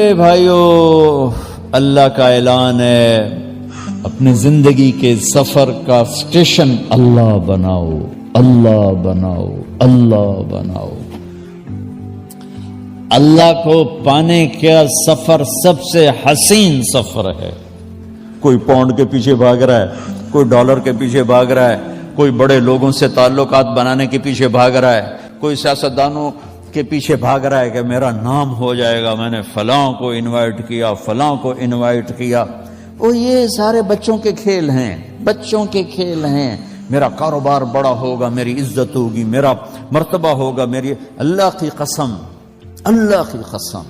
میرے بھائیو، اللہ کا اعلان ہے، اپنی زندگی کے سفر کا سٹیشن اللہ بناؤ، اللہ بناؤ، اللہ بناؤ۔ اللہ کو پانے کا سفر سب سے حسین سفر ہے۔ کوئی پاؤنڈ کے پیچھے بھاگ رہا ہے، کوئی ڈالر کے پیچھے بھاگ رہا ہے، کوئی بڑے لوگوں سے تعلقات بنانے کے پیچھے بھاگ رہا ہے، کوئی سیاستدانوں کے پیچھے بھاگ رہا ہے کہ میرا نام ہو جائے گا، میں نے فلاں کو انوائٹ کیا، فلاں کو انوائٹ کیا۔ وہ یہ سارے بچوں کے کھیل ہیں، بچوں کے کھیل ہیں۔ میرا کاروبار بڑا ہوگا، میری عزت ہوگی، میرا مرتبہ ہوگا، میری اللہ کی قسم، اللہ کی قسم،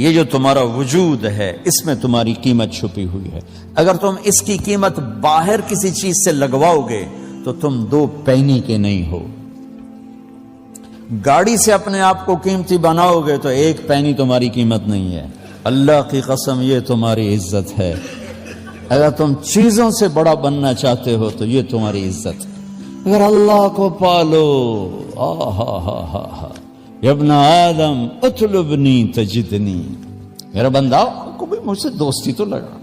یہ جو تمہارا وجود ہے اس میں تمہاری قیمت چھپی ہوئی ہے۔ اگر تم اس کی قیمت باہر کسی چیز سے لگواؤ گے تو تم 2 پینی کے نہیں ہو۔ گاڑی سے اپنے آپ کو قیمتی بناؤ گے تو 1 پینی تمہاری قیمت نہیں ہے۔ اللہ کی قسم یہ تمہاری عزت ہے۔ اگر تم چیزوں سے بڑا بننا چاہتے ہو تو یہ تمہاری عزت ہے۔ اگر اللہ کو پالو، یا ابن آدم اطلبنی تجدنی، میرا بندہ کوئی مجھ سے دوستی تو لگا۔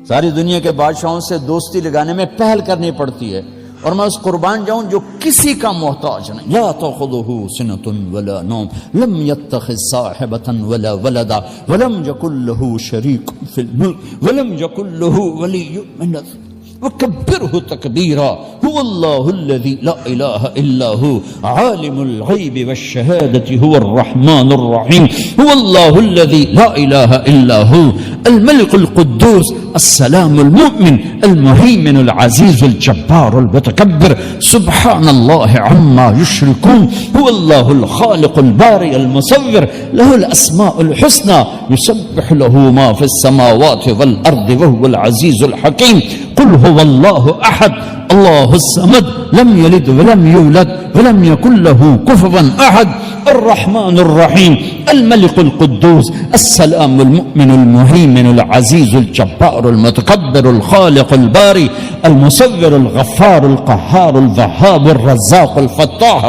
ساری دنیا کے بادشاہوں سے دوستی لگانے میں پہل کرنی پڑتی ہے، اور میں اس قربان جاؤں جو کسی کا محتاج نہیں۔ لا تأخذه سنة ولا نوم لم يتخذ صاحبة ولا ولدا ولم يكن له شريك في الملك ولم يكن له ولي من الذل وكبره تكبيرا هو الله الذي لا إله إلا هو عالم الغيب والشهادة هو الرحمن الرحيم هو الله الذي لا إله إلا هو الملك القدوس السلام المؤمن المهيمن العزيز الجبار المتكبر سبحان الله عما يشركون هو الله الخالق البارئ المصور له الأسماء الحسنى يسبح له ما في السماوات والأرض وهو العزيز الحكيم قل هو الله أحد الله الصمد لم يلد ولم يولد ولم يكن له كفوا أحد الرحمن الرحيم الملك القدوس السلام المؤمن المهيمن العزيز الجبار المتكبر الخالق الباري المصور الغفار القهار الوهاب الرزاق الفتاح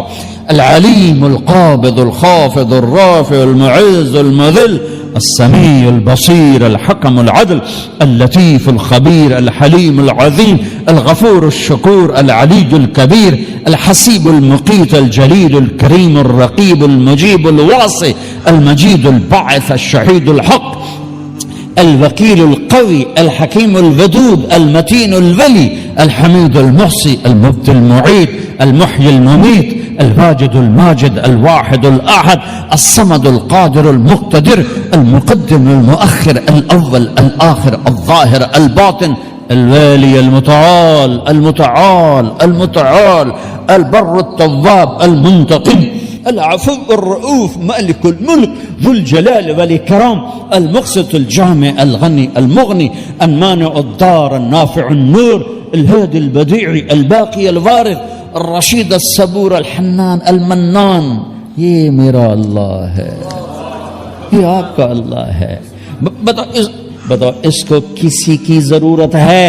العليم القابض الخافض الرافع المعز المذل السميع البصير الحكم العدل اللطيف الخبير الحليم العظيم الغفور الشكور العلي الكبير الحسيب المقيت الجليل الكريم الرقيب المجيب الواسع المجيد الباعث الشهيد الحق الوكيل القوي الحكيم الودود المتين الولي الحميد المحصي المبدي المعيد المحيي المميت الواجد الماجد الواحد الأحد الصمد القادر المقتدر المقدم المؤخر الأول الآخر الظاهر الباطن الوالي المتعال المتعال المتعال البر التواب المنتقم العفو الرؤوف مالك الملك ذو الجلال والإكرام المقسط الجامع الغني المغني المانع الضار النافع النور الهادي البديع الباقي الوارث الرشید الصبور الحنان المنان، یہ میرا اللہ ہے، یہ آپ کا اللہ ہے۔ بتاؤ اس کو کسی کی ضرورت ہے؟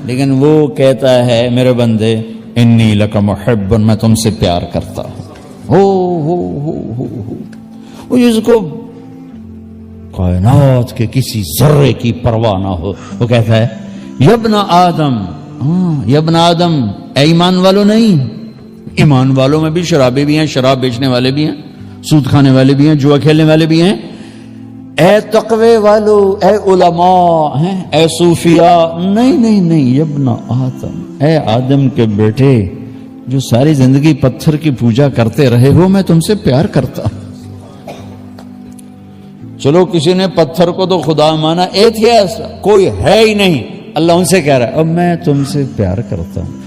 لیکن وہ کہتا ہے میرے بندے انی لک محب، میں تم سے پیار کرتا ہوں۔ وہ جس کو کائنات کے کسی ذرے کی پرواہ نہ ہو، وہ کہتا ہے یا ابن آدم، یا ابن آدم، اے ایمان والوں نہیں، ایمان والوں میں بھی شرابی بھی ہیں، شراب بیچنے والے بھی ہیں، سود کھانے والے بھی ہیں، جوا کھیلنے والے بھی ہیں۔ اے تقوی والو، اے علماء ہیں، اے صوفیاء، نہیں نہیں نہیں، یا ابن آدم، اے آدم کے بیٹے جو ساری زندگی پتھر کی پوجا کرتے رہے ہو، میں تم سے پیار کرتا ہوں۔ چلو کسی نے پتھر کو تو خدا مانا، ایتھیسٹ کوئی ہے ہی نہیں، اللہ ان سے کہہ رہا ہے اب میں تم سے پیار کرتا ہوں۔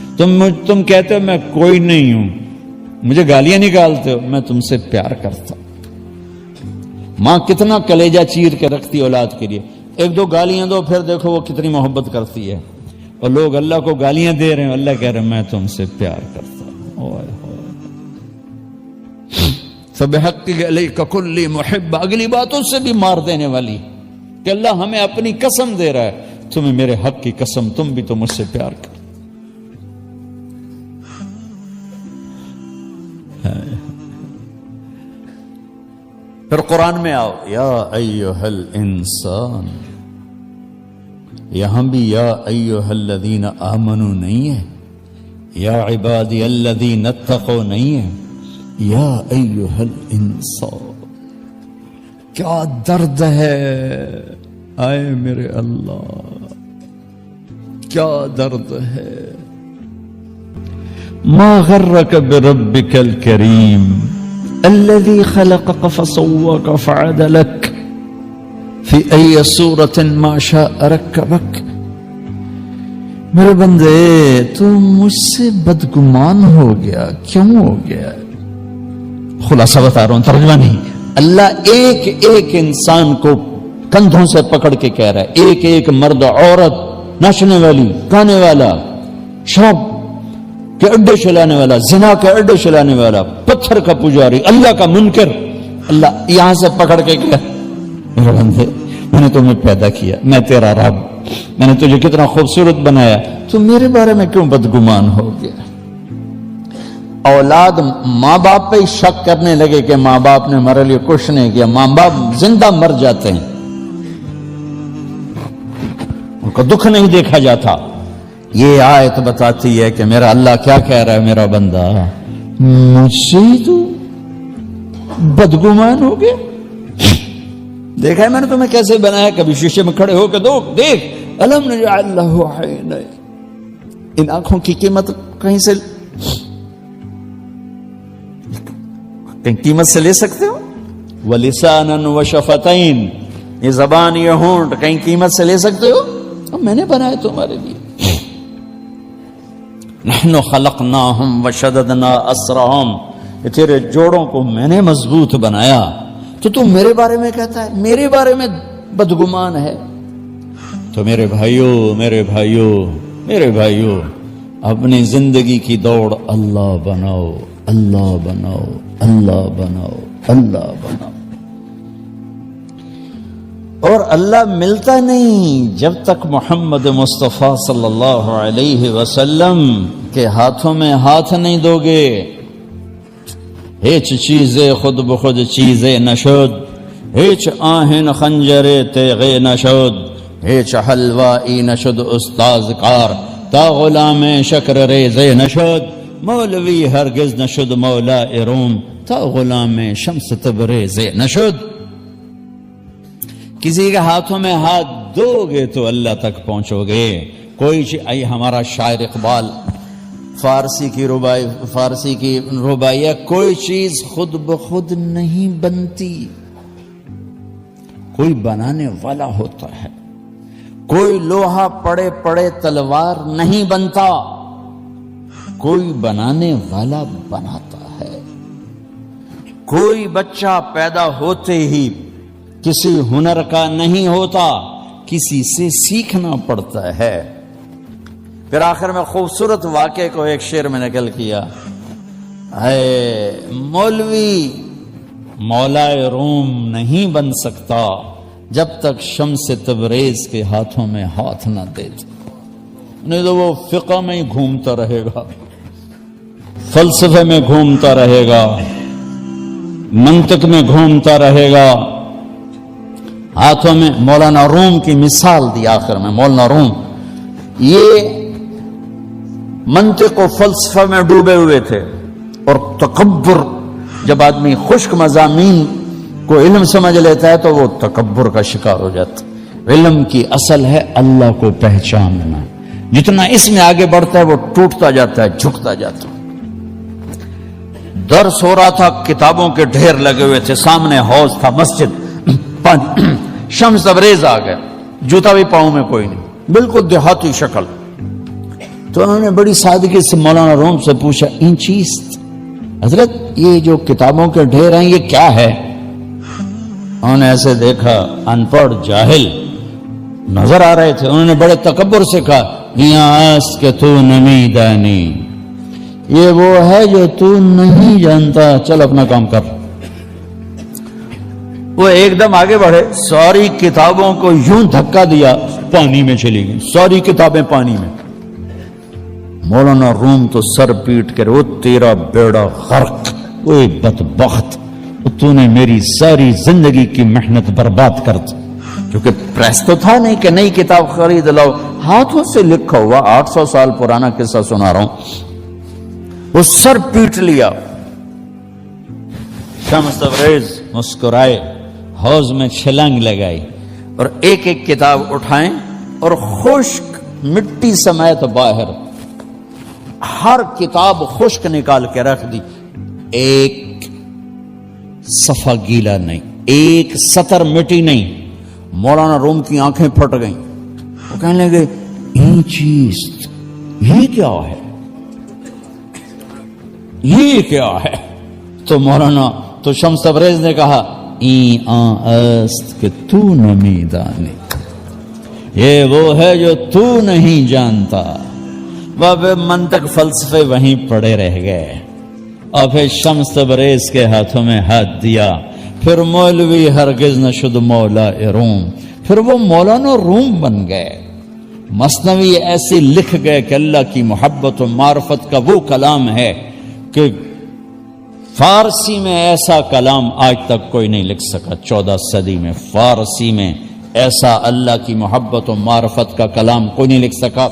تم کہتے ہو میں کوئی نہیں ہوں، مجھے گالیاں نکالتے ہو، میں تم سے پیار کرتا ہوں۔ ماں کتنا کلیجہ چیر کے رکھتی اولاد کے لیے، 1-2 گالیاں دو پھر دیکھو وہ کتنی محبت کرتی ہے۔ اور لوگ اللہ کو گالیاں دے رہے ہیں، اللہ کہہ رہے ہیں میں تم سے پیار کرتا ہوں۔ فَبِحَقِّ عَلَيْكَ كُلِّ مُحِبَّ، اگلی بات اس سے بھی مار دینے والی کہ اللہ ہمیں اپنی قسم دے رہا ہے، تمہیں میرے حق کی قسم، تم بھی تو مجھ سے پیار کر۔ پھر قرآن میں آؤ، یا ایھا الانسان، یہاں بھی یا ایھا الذین آمنوا نہیں ہے، یا عبادی الذین اتقوا نہیں ہے، یا ایھا الانسان۔ کیا درد ہے، آئے میرے اللہ، کیا درد ہے۔ ما غرک بربک الکریم الذی خلقک فسواک فعدلک فی ای صورت ما شاء رکبک۔ میرے بندے تو مجھ سے بدگمان ہو گیا، کیوں ہو گیا؟ خلاصہ بتا رہا ہوں، ترجمہ نہیں۔ اللہ ایک ایک انسان کو کندھوں سے پکڑ کے کہہ رہا ہے، ایک ایک مرد، عورت، ناچنے والی، گانے والا، شراب کے اڈے چلانے والا، زنا کے اڈے چلانے والا، پتھر کا پجاری، اللہ کا منکر، اللہ یہاں سے پکڑ کے کہہ، میرے بندے میں نے تمہیں پیدا کیا، میں تیرا رب، میں نے تجھے کتنا خوبصورت بنایا، تو میرے بارے میں کیوں بدگمان ہو گیا؟ اولاد ماں باپ پہ ہی شک کرنے لگے کہ ماں باپ نے ہمارے لیے کچھ نہیں کیا، ماں باپ زندہ مر جاتے ہیں، ان کو دکھ نہیں دیکھا جاتا۔ یہ آیت بتاتی ہے کہ میرا اللہ کیا کہہ رہا ہے، میرا بندہ مجھ سے ہی تو بدگمان ہو گیا۔ دیکھا ہے میں نے تمہیں کیسے بنایا، کبھی شیشے میں کھڑے ہو کے دیکھ الم نجعل لہ عینین، ان آنکھوں کی قیمت کہیں سے قیمت سے لے سکتے ہو؟ وَلِسَانًا وَشَفَتَيْن، یہ زبان، یہ ہونٹ کہیں قیمت سے لے سکتے ہو؟ اب میں نے بنایا تمہارے لیے۔ نحن خلقناہم وشددنا اسرہم، یہ تیرے جوڑوں کو میں نے مضبوط بنایا، تو تم میرے بارے میں کہتا ہے میرے بارے میں بدگمان ہے؟ تو میرے بھائیوں میرے بھائیوں میرے بھائیوں، اپنی زندگی کی دوڑ اللہ بناؤ، اللہ بناؤ، اللہ بناؤ، اللہ بناؤ۔ اور اللہ ملتا نہیں جب تک محمد مصطفیٰ صلی اللہ علیہ وسلم کے ہاتھوں میں ہاتھ نہیں دو گے۔ ہیچ چیزیں خود بخود چیزیں نشد، ہیچ آہن خنجر تیغے نشد، ہیچ حلوائی نشد استاذ کار، تا غلام شکر ریزے نشد، مولوی ہرگز نشد مولا روم، تا غلام شمس تبریز نشد۔ کسی کے ہاتھوں میں ہاتھ دو گے تو اللہ تک پہنچو گے۔ کوئی چیز، ہمارا شاعر اقبال فارسی کی رباعیہ، کوئی چیز خود بخود نہیں بنتی، کوئی بنانے والا ہوتا ہے۔ کوئی لوہا پڑے پڑے تلوار نہیں بنتا، کوئی بنانے والا بناتا ہے۔ کوئی بچہ پیدا ہوتے ہی کسی ہنر کا نہیں ہوتا، کسی سے سیکھنا پڑتا ہے۔ پھر آخر میں خوبصورت واقعے کو ایک شعر میں نقل کیا، اے مولوی مولا روم نہیں بن سکتا جب تک شمس تبریز کے ہاتھوں میں ہاتھ نہ دیتے، نہیں تو وہ فقہ میں ہی گھومتا رہے گا، فلسفے میں گھومتا رہے گا، منطق میں گھومتا رہے گا۔ ہاتھوں میں مولانا روم کی مثال دی آخر میں، مولانا روم یہ منطق و فلسفہ میں ڈوبے ہوئے تھے، اور تکبر، جب آدمی خشک مضامین کو علم سمجھ لیتا ہے تو وہ تکبر کا شکار ہو جاتا ہے۔ علم کی اصل ہے اللہ کو پہچاننا، جتنا اس میں آگے بڑھتا ہے وہ ٹوٹتا جاتا ہے، جھکتا جاتا ہے۔ درس ہو رہا تھا، کتابوں کے ڈھیر لگے ہوئے تھے، سامنے حوض تھا، مسجد، شمس تبریز آ گیا، جوتا بھی پاؤں میں کوئی نہیں، بالکل دیہاتی شکل۔ تو انہوں نے بڑی سادگی سے مولانا روم سے پوچھا، ان چیز حضرت یہ جو کتابوں کے ڈھیر ہیں یہ کیا ہے؟ انہوں نے ایسے دیکھا، ان پڑھ جاہل نظر آ رہے تھے، انہوں نے بڑے تکبر سے کہا، یہاں آس کے تو نمی دانی، یہ وہ ہے جو تو نہیں جانتا، چل اپنا کام کر۔ وہ ایک دم آگے بڑھے، ساری کتابوں کو یوں دھکا دیا، پانی میں چلی گئی، ساری کتابیں پانی میں۔ مولانا روم تو سر پیٹ کر، وہ تیرا بیڑا غرق، وہ بدبخت، تو نے میری ساری زندگی کی محنت برباد کر دی. کیونکہ پریس تو تھا نہیں کہ نئی کتاب خرید لاؤ، ہاتھوں سے لکھا ہوا 800 سال پرانا قصہ سنا رہا ہوں. وہ سر پیٹ لیا. شمس تبریز مسکرائے، حوض میں چھلانگ لگائی اور ایک ایک کتاب اٹھائیں اور خشک مٹی سمیت باہر ہر کتاب خشک نکال کے رکھ دی. ایک صفحہ گیلا نہیں، ایک سطر مٹی نہیں. مولانا روم کی آنکھیں پھٹ گئیں. وہ کہنے لگے یہ چیز یہ کیا ہے، یہ کیا ہے؟ تو مولانا تو شمس تبریز نے کہا این آن است کہ تو نمی دانی، یہ وہ ہے جو تو نہیں جانتا. باب منطق فلسفے وہیں پڑے رہ گئے. اور پھر شمس تبریز کے ہاتھوں میں ہاتھ دیا. پھر مولوی ہرگز نہ شد مولا روم، پھر وہ مولانا روم بن گئے. مثنوی ایسے لکھ گئے کہ اللہ کی محبت و معرفت کا وہ کلام ہے کہ فارسی میں ایسا کلام آج تک کوئی نہیں لکھ سکا. 14 صدی میں فارسی میں ایسا اللہ کی محبت و معرفت کا کلام کوئی نہیں لکھ سکا.